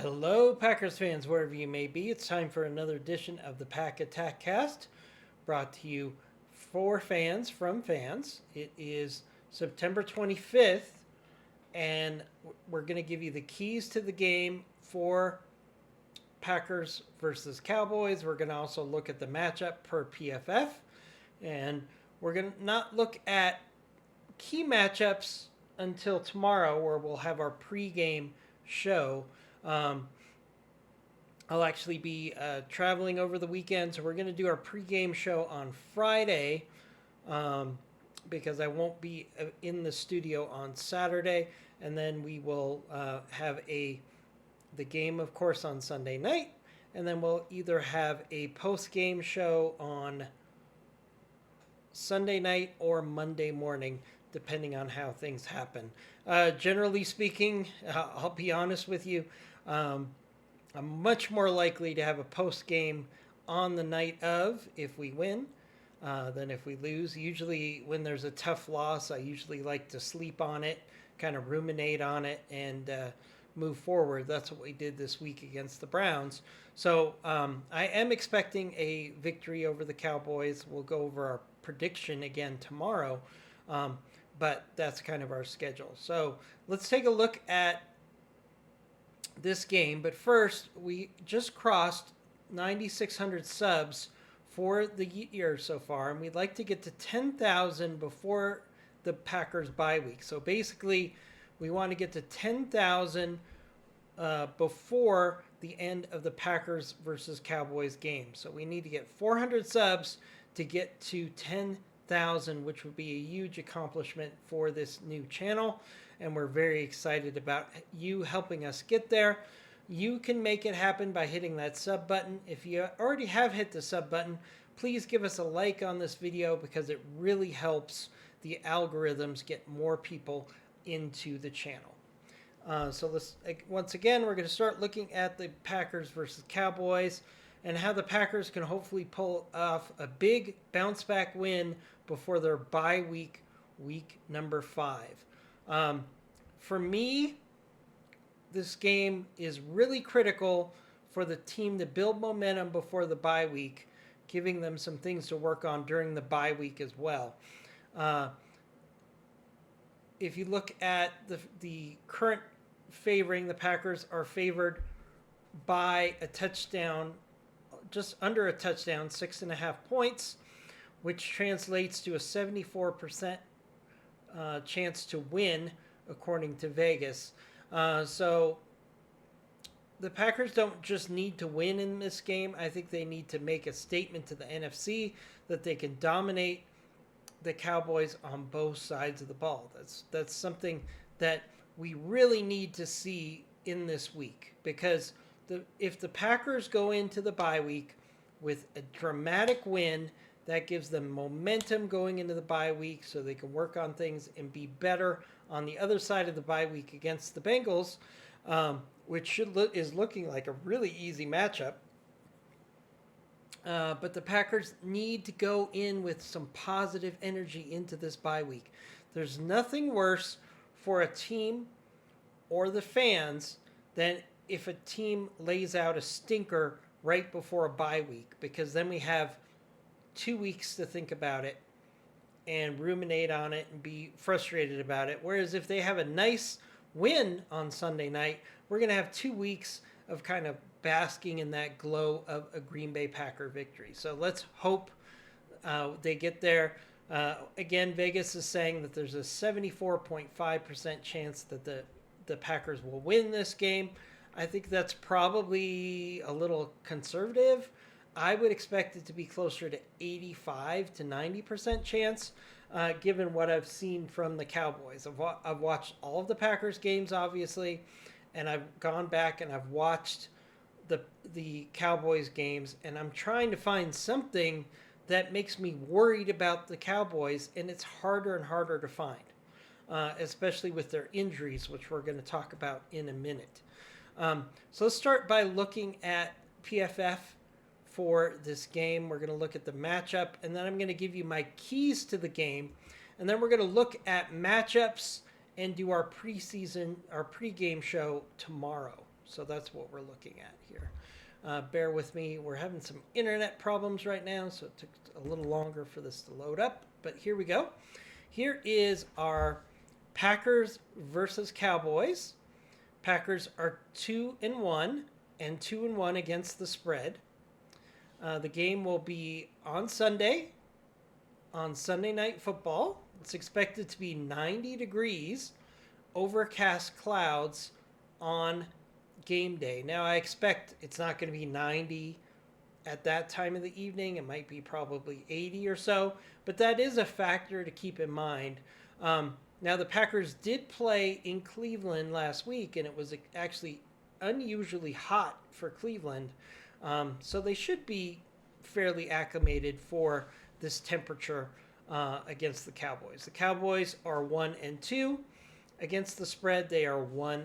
Hello, Packers fans, wherever you may be. It's time for another edition of the Pack Attack Cast, brought to you for fans from fans. It is September 25th, and we're going to give you the keys to the game for Packers versus Cowboys. We're going to also look at the matchup per PFF, and we're going to not look at key matchups until tomorrow, where we'll have our pregame show. I'll actually be traveling over the weekend, so we're going to do our pregame show on Friday because I won't be in the studio on Saturday, and then we will have the game, of course, on Sunday night, and then we'll either have a post-game show on Sunday night or Monday morning, depending on how things happen. Generally speaking, I'll be honest with you, I'm much more likely to have a post game on the night of if we win than if we lose. Usually, when there's a tough loss, I usually like to sleep on it, kind of ruminate on it, and move forward. That's what we did this week against the Browns. So I am expecting a victory over the Cowboys. We'll go over our prediction again tomorrow. But that's kind of our schedule. So let's take a look at this game. But first, we just crossed 9,600 subs for the year so far, and we'd like to get to 10,000 before the Packers bye week. So basically, we want to get to 10,000 before the end of the Packers versus Cowboys game. So we need to get 400 subs to get to 10,000, which would be a huge accomplishment for this new channel, and we're very excited about you helping us get there. You can make it happen by hitting that sub button. If you already have hit the sub button, please give us a like on this video because it really helps the algorithms get more people into the channel. So let's, once again, we're going to start looking at the Packers versus Cowboys and how the Packers can hopefully pull off a big bounce back win before their bye week, week number 5. For me, this game is really critical for the team to build momentum before the bye week, giving them some things to work on during the bye week as well. If you look at the current favoring, the Packers are favored by a touchdown, just under a touchdown, 6.5 points, which translates to a 74% chance to win, according to Vegas. So the Packers don't just need to win in this game. I think they need to make a statement to the NFC that they can dominate the Cowboys on both sides of the ball. That's something that we really need to see in this week, because if the Packers go into the bye week with a dramatic win, that gives them momentum going into the bye week so they can work on things and be better on the other side of the bye week against the Bengals, which is looking like a really easy matchup. But the Packers need to go in with some positive energy into this bye week. There's nothing worse for a team or the fans than if a team lays out a stinker right before a bye week, because then we have 2 weeks to think about it and ruminate on it and be frustrated about it. Whereas if they have a nice win on Sunday night, we're going to have 2 weeks of kind of basking in that glow of a Green Bay Packer victory. So let's hope they get there. Again, Vegas is saying that there's a 74.5% chance that the Packers will win this game. I think that's probably a little conservative. I would expect it to be closer to 85 to 90% chance, given what I've seen from the Cowboys. I've watched all of the Packers games, obviously, and I've gone back and I've watched the Cowboys games, and I'm trying to find something that makes me worried about the Cowboys, and it's harder and harder to find, especially with their injuries, which we're going to talk about in a minute. So let's start by looking at PFF for this game. We're going to look at the matchup, and then I'm going to give you my keys to the game, and then we're going to look at matchups and do our pregame show tomorrow. So that's what we're looking at here. Bear with me. We're having some internet problems right now, so it took a little longer for this to load up. But here we go. Here is our Packers versus Cowboys. Packers are 2-1 and 2-1 against the spread. The game will be on Sunday Night Football. It's expected to be 90 degrees, overcast clouds on game day. Now, I expect it's not going to be 90 at that time of the evening. It might be probably 80 or so, but that is a factor to keep in mind. Now, the Packers did play in Cleveland last week, and it was actually unusually hot for Cleveland. So they should be fairly acclimated for this temperature against the Cowboys. The Cowboys are 1-2. Against the spread, they are 1-2.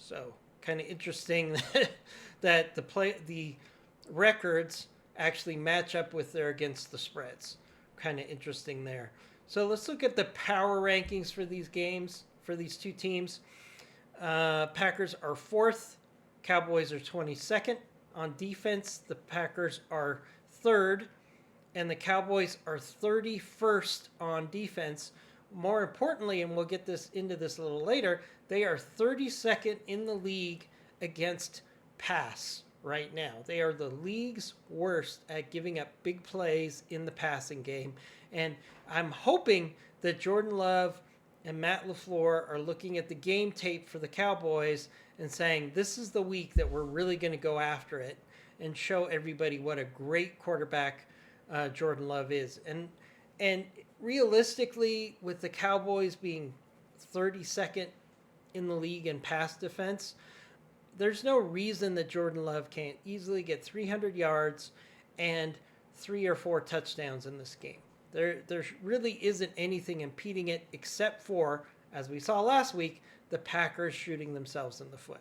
So kind of interesting that the records actually match up with their against the spreads. Kind of interesting there. So let's look at the power rankings for these games, for these two teams. Packers are 4th. Cowboys are 22nd. On defense, the Packers are 3rd. And the Cowboys are 31st on defense. More importantly, and we'll get into this a little later, they are 32nd in the league against pass right now. They are the league's worst at giving up big plays in the passing game. And I'm hoping that Jordan Love and Matt LaFleur are looking at the game tape for the Cowboys and saying, this is the week that we're really going to go after it and show everybody what a great quarterback Jordan Love is. And realistically, with the Cowboys being 32nd in the league in pass defense, there's no reason that Jordan Love can't easily get 300 yards and 3 or 4 touchdowns in this game. There really isn't anything impeding it except for, as we saw last week, the Packers shooting themselves in the foot.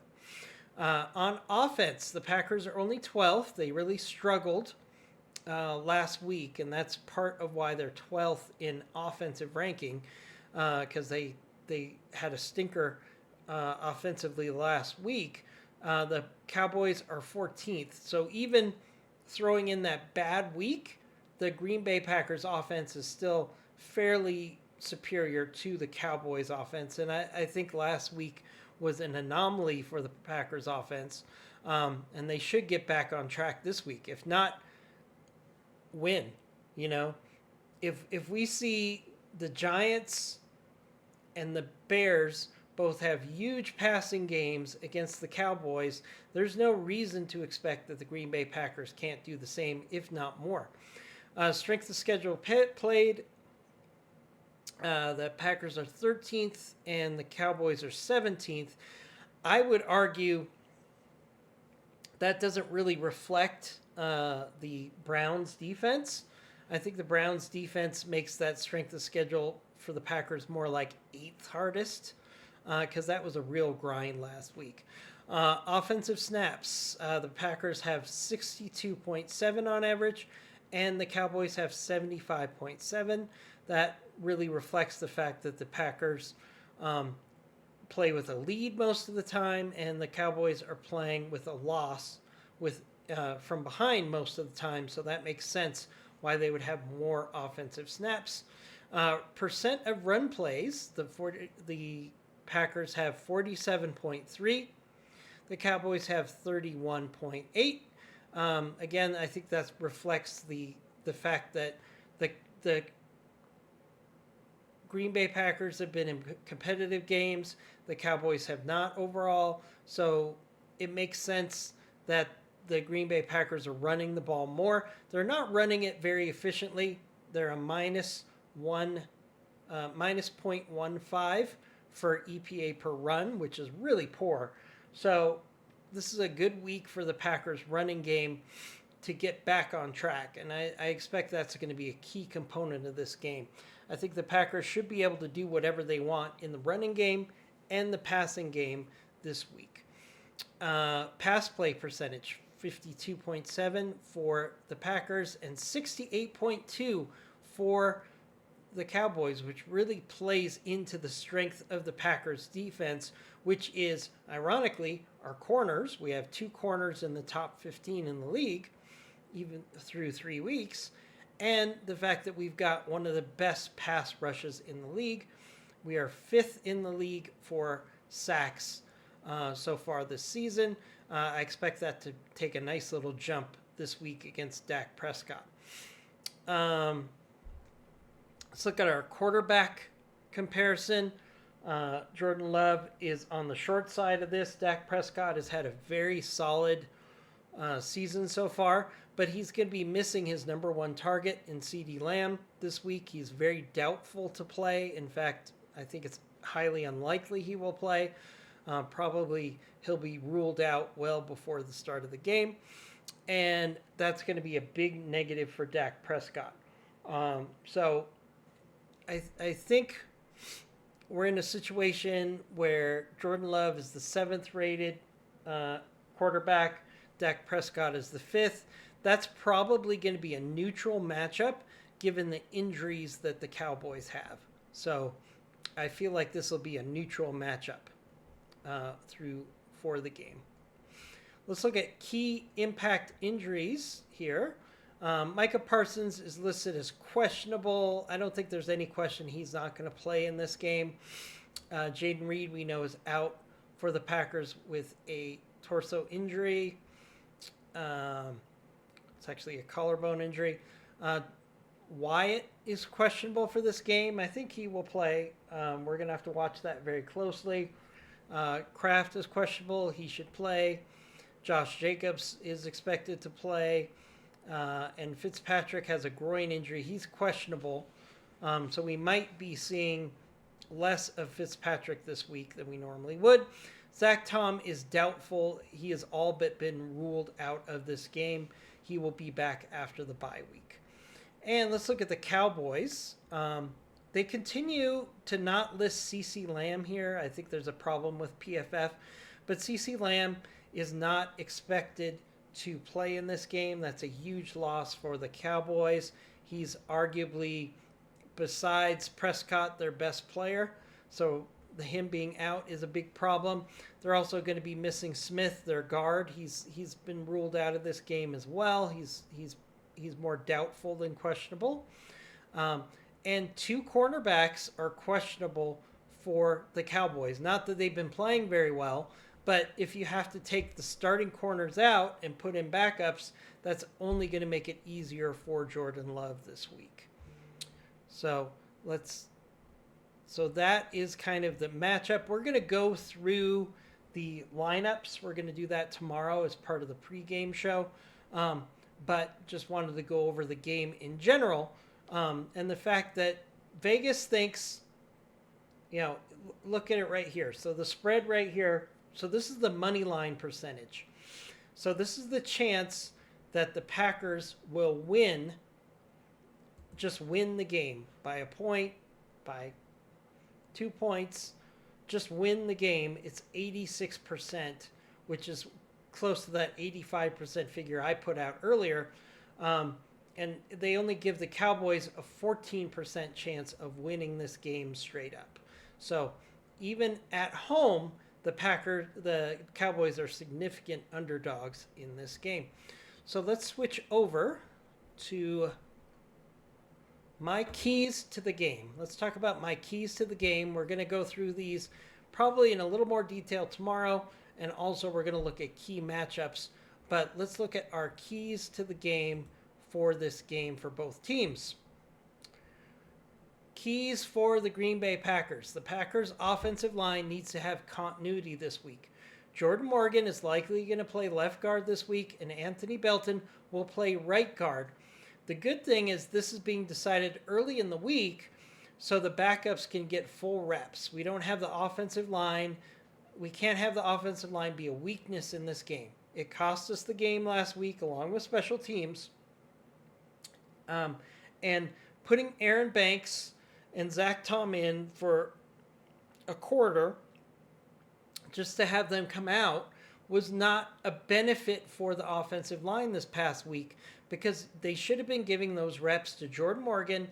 On offense, the Packers are only 12th. They really struggled last week, and that's part of why they're 12th in offensive ranking, because they had a stinker offensively last week. The Cowboys are 14th. So even throwing in that bad week, the Green Bay Packers offense is still fairly superior to the Cowboys offense. And I think last week was an anomaly for the Packers offense. And they should get back on track this week. If not, win. If we see the Giants and the Bears both have huge passing games against the Cowboys, there's no reason to expect that the Green Bay Packers can't do the same, if not more. Strength of schedule played, the Packers are 13th and the Cowboys are 17th. I would argue that doesn't really reflect the Browns defense. I think the Browns defense makes that strength of schedule for the Packers more like 8th hardest, because that was a real grind last week. Offensive snaps, the Packers have 62.7 on average, and the Cowboys have 75.7. That really reflects the fact that the Packers play with a lead most of the time, and the Cowboys are playing with a loss with from behind most of the time, so that makes sense why they would have more offensive snaps. Percent of run plays, the Packers have 47.3. The Cowboys have 31.8. Again, I think that reflects the fact that the Green Bay Packers have been in competitive games. The Cowboys have not overall. So it makes sense that the Green Bay Packers are running the ball more. They're not running it very efficiently. They're a minus 0.15 for EPA per run, which is really poor. So this is a good week for the Packers running game to get back on track. And I expect that's going to be a key component of this game. I think the Packers should be able to do whatever they want in the running game and the passing game this week. Pass play percentage, 52.7 for the Packers and 68.2 for the Cowboys, which really plays into the strength of the Packers defense, which is, ironically, our corners. We have 2 corners in the top 15 in the league, even through 3 weeks. And the fact that we've got one of the best pass rushes in the league. We are 5th in the league for sacks so far this season. I expect that to take a nice little jump this week against Dak Prescott. Let's look at our quarterback comparison. Jordan Love is on the short side of this. Dak Prescott has had a very solid season so far, but he's going to be missing his number 1 target in CeeDee Lamb this week. He's very doubtful to play. In fact, I think it's highly unlikely he will play. Probably he'll be ruled out well before the start of the game. And that's going to be a big negative for Dak Prescott. So I think we're in a situation where Jordan Love is the 7th rated quarterback. Dak Prescott is the 5th. That's probably going to be a neutral matchup given the injuries that the Cowboys have. So I feel like this will be a neutral matchup for the game. Let's look at key impact injuries here. Micah Parsons is listed as questionable. I don't think there's any question he's not going to play in this game. Jaden Reed, we know, is out for the Packers with a torso injury. It's actually a collarbone injury. Wyatt is questionable for this game. I think he will play. We're going to have to watch that very closely. Kraft is questionable. He should play. Josh Jacobs is expected to play. And Fitzpatrick has a groin injury. He's questionable. So we might be seeing less of Fitzpatrick this week than we normally would. Zach Tom is doubtful. He has all but been ruled out of this game. He will be back after the bye week. And let's look at the Cowboys. They continue to not list CeeDee Lamb here. I think there's a problem with PFF. But CeeDee Lamb is not expected to play in this game. That's a huge loss for the Cowboys. He's arguably, besides Prescott, their best player. So him being out is a big problem. They're also going to be missing Smith, their guard. He's been ruled out of this game as well. He's more doubtful than questionable. And 2 cornerbacks are questionable for the Cowboys. Not that they've been playing very well, but if you have to take the starting corners out and put in backups, that's only going to make it easier for Jordan Love this week. So that is kind of the matchup. We're going to go through the lineups. We're going to do that tomorrow as part of the pregame show. But just wanted to go over the game in general. And the fact that Vegas thinks, look at it right here. So the spread right here. So this is the money line percentage. So this is the chance that the Packers will win the game by a point, by 2 points, just win the game. It's 86%, which is close to that 85% figure I put out earlier. And they only give the Cowboys a 14% chance of winning this game straight up. So even at home, the Cowboys are significant underdogs in this game. So let's switch over to my keys to the game. Let's talk about my keys to the game. We're going to go through these probably in a little more detail tomorrow. And also we're going to look at key matchups. But let's look at our keys to the game for this game for both teams. Keys for the Green Bay Packers. The Packers' offensive line needs to have continuity this week. Jordan Morgan is likely going to play left guard this week, and Anthony Belton will play right guard. The good thing is this is being decided early in the week, so the backups can get full reps. We don't have the offensive line. We can't have the offensive line be a weakness in this game. It cost us the game last week along with special teams. And putting Aaron Banks and Zach Tom in for a quarter just to have them come out was not a benefit for the offensive line this past week, because they should have been giving those reps to Jordan Morgan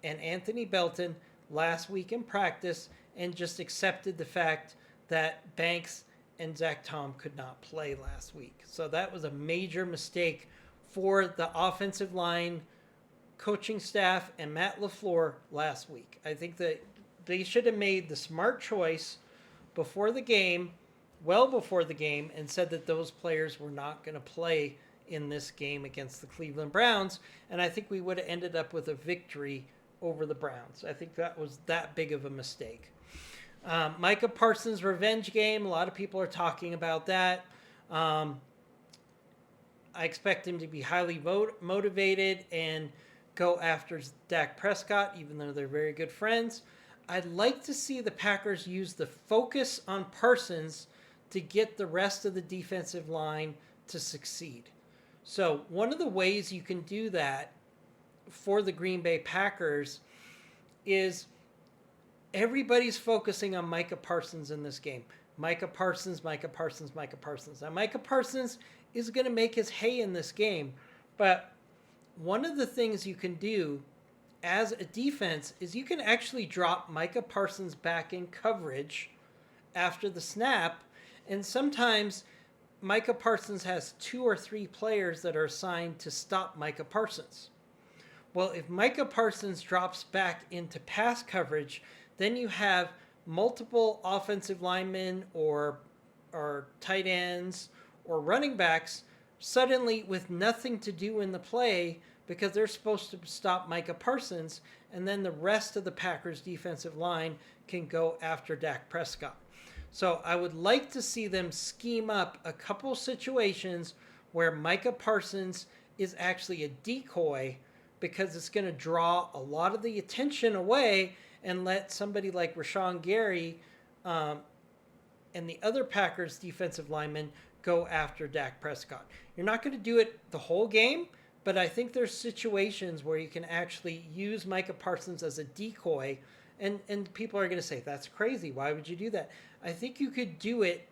and Anthony Belton last week in practice and just accepted the fact that Banks and Zach Tom could not play last week. So that was a major mistake for the offensive line coaching staff and Matt LaFleur last week. I think that they should have made the smart choice before the game, well before the game, and said that those players were not going to play in this game against the Cleveland Browns. And I think we would have ended up with a victory over the Browns. I think that was that big of a mistake. Micah Parsons' revenge game, a lot of people are talking about that. I expect him to be highly motivated and go after Dak Prescott, even though they're very good friends. I'd like to see the Packers use the focus on Parsons to get the rest of the defensive line to succeed. So one of the ways you can do that for the Green Bay Packers is everybody's focusing on Micah Parsons in this game. Micah Parsons, Micah Parsons, Micah Parsons. Now, Micah Parsons is going to make his hay in this game, but one of the things you can do as a defense is you can actually drop Micah Parsons back in coverage after the snap, and sometimes Micah Parsons has 2 or 3 players that are assigned to stop Micah Parsons. Well, if Micah Parsons drops back into pass coverage, then you have multiple offensive linemen or tight ends or running backs suddenly with nothing to do in the play because they're supposed to stop Micah Parsons, and then the rest of the Packers defensive line can go after Dak Prescott. So I would like to see them scheme up a couple situations where Micah Parsons is actually a decoy, because it's going to draw a lot of the attention away and let somebody like Rashawn Gary and the other Packers defensive linemen go after Dak Prescott. You're not going to do it the whole game, but I think there's situations where you can actually use Micah Parsons as a decoy, and people are going to say, that's crazy. Why would you do that? I think you could do it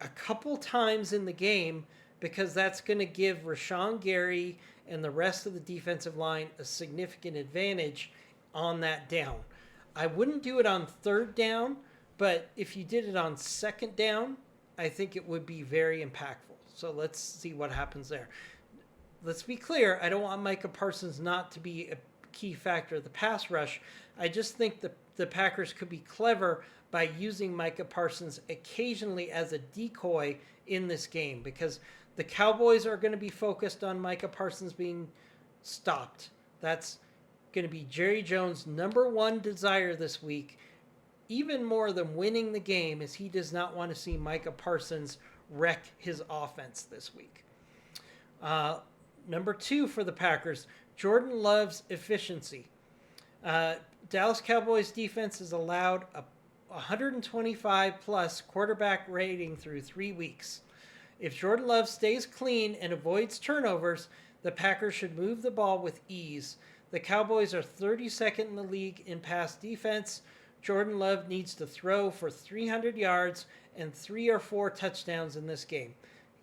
a couple times in the game, because that's going to give Rashawn Gary and the rest of the defensive line a significant advantage on that down. I wouldn't do it on 3rd down, but if you did it on 2nd down, I think it would be very impactful. So let's see what happens there. Let's be clear, I don't want Micah Parsons not to be a key factor of the pass rush. I just think the Packers could be clever by using Micah Parsons occasionally as a decoy in this game, because the Cowboys are going to be focused on Micah Parsons being stopped. That's going to be Jerry Jones' number one desire this week, even more than winning the game, is he does not want to see Micah Parsons wreck his offense this week. Number 2 for the Packers, Jordan Love's efficiency. Dallas Cowboys defense has allowed a 125-plus quarterback rating through 3 weeks. If Jordan Love stays clean and avoids turnovers, the Packers should move the ball with ease. The Cowboys are 32nd in the league in pass defense. Jordan Love needs to throw for 300 yards and 3 or 4 touchdowns in this game.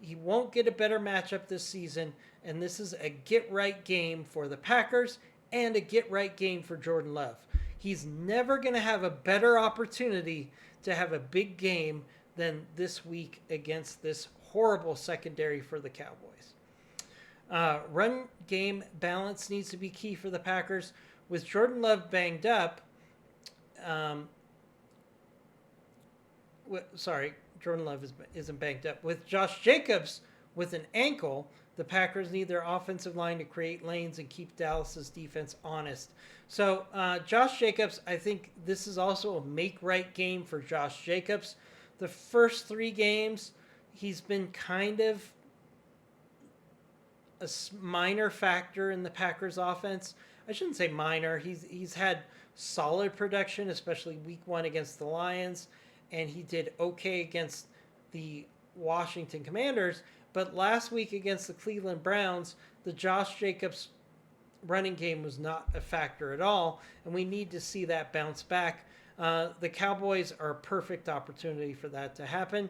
He won't get a better matchup this season, and this is a get-right game for the Packers and a get-right game for Jordan Love. He's never going to have a better opportunity to have a big game than this week against this horrible secondary for the Cowboys. Run game balance needs to be key for the Packers. With Jordan Love banged up, Jordan Love isn't banged up. With Josh Jacobs with an ankle, the Packers need their offensive line to create lanes and keep Dallas's defense honest. So Josh Jacobs, I think this is also a make-right game for Josh Jacobs. The first 3 games, he's been kind of a minor factor in the Packers offense. I shouldn't say minor. He's had solid production, especially week 1 against the Lions, and he did okay against the Washington Commanders. But last week against the Cleveland Browns, the Josh Jacobs running game was not a factor at all, and we need to see that bounce back. The Cowboys are a perfect opportunity for that to happen.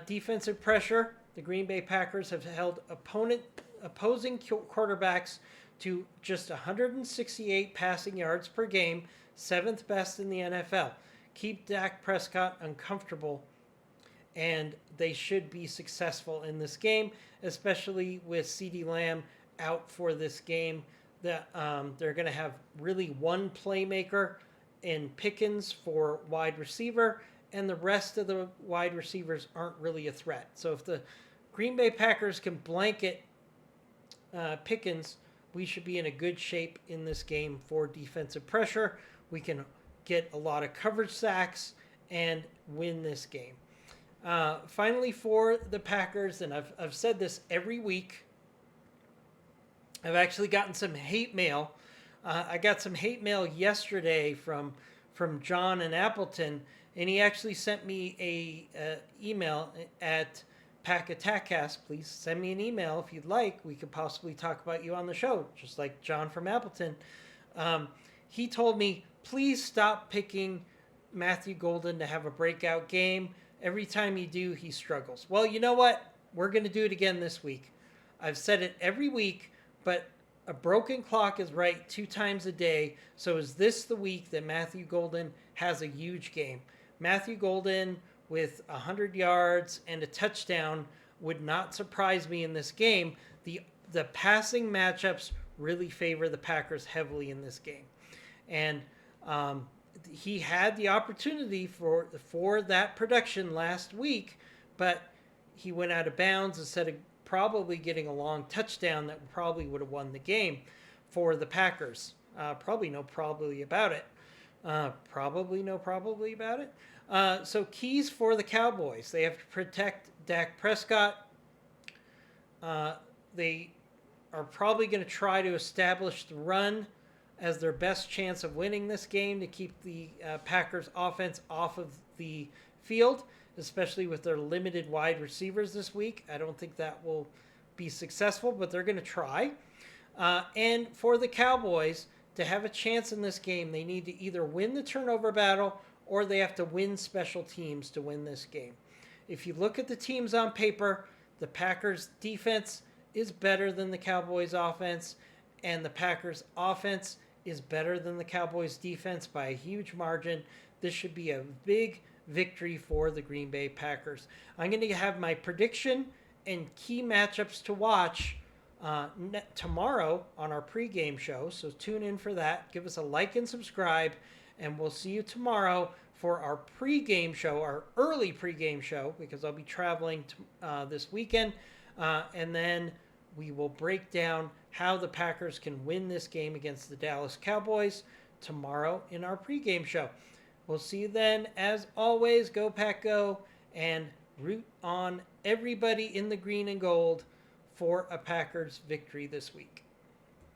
Defensive pressure. The Green Bay Packers have held opposing quarterbacks to just 168 passing yards per game, seventh best in the NFL. Keep Dak Prescott uncomfortable, and they should be successful in this game, especially with CeeDee Lamb out for this game. They're going to have really one playmaker in Pickens for wide receiver, and the rest of the wide receivers aren't really a threat. So if the Green Bay Packers can blanket Pickens, we should be in a good shape in this game for defensive pressure. We can get a lot of coverage sacks and win this game. Finally, for the Packers, and I've said this every week, I've actually gotten some hate mail. I got some hate mail yesterday from John in Appleton, and he actually sent me a email at Pack Attackcast. Please send me an email if you'd like. We could possibly talk about you on the show, just like John from Appleton. He told me, please stop picking Matthew Golden to have a breakout game. Every time you do, he struggles. Well, you know what? We're going to do it again this week. I've said it every week, but a broken clock is right 2 times a day. So is this the week that Matthew Golden has a huge game? Matthew Golden with 100 yards and a touchdown would not surprise me in this game. The passing matchups really favor the Packers heavily in this game. And he had the opportunity for that production last week, but he went out of bounds instead of probably getting a long touchdown that probably would have won the game for the Packers. Probably no probably about it. So keys for the Cowboys. They have to protect Dak Prescott. They are probably going to try to establish the run as their best chance of winning this game to keep the Packers offense off of the field, especially with their limited wide receivers this week. I don't think that will be successful, but they're going to try. And for the Cowboys to have a chance in this game, they need to either win the turnover battle or they have to win special teams to win this game. If you look at the teams on paper, the Packers defense is better than the Cowboys offense, and the Packers offense is better than the Cowboys defense by a huge margin. This should be a big victory for the Green Bay Packers. I'm going to have my prediction and key matchups to watch tomorrow on our pregame show. So tune in for that. Give us a like and subscribe, and we'll see you tomorrow for our pregame show, our early pregame show, because I'll be traveling this weekend. And then we will break down how the Packers can win this game against the Dallas Cowboys tomorrow in our pregame show. We'll see you then. As always, go Pack Go, and root on everybody in the green and gold for a Packers victory this week.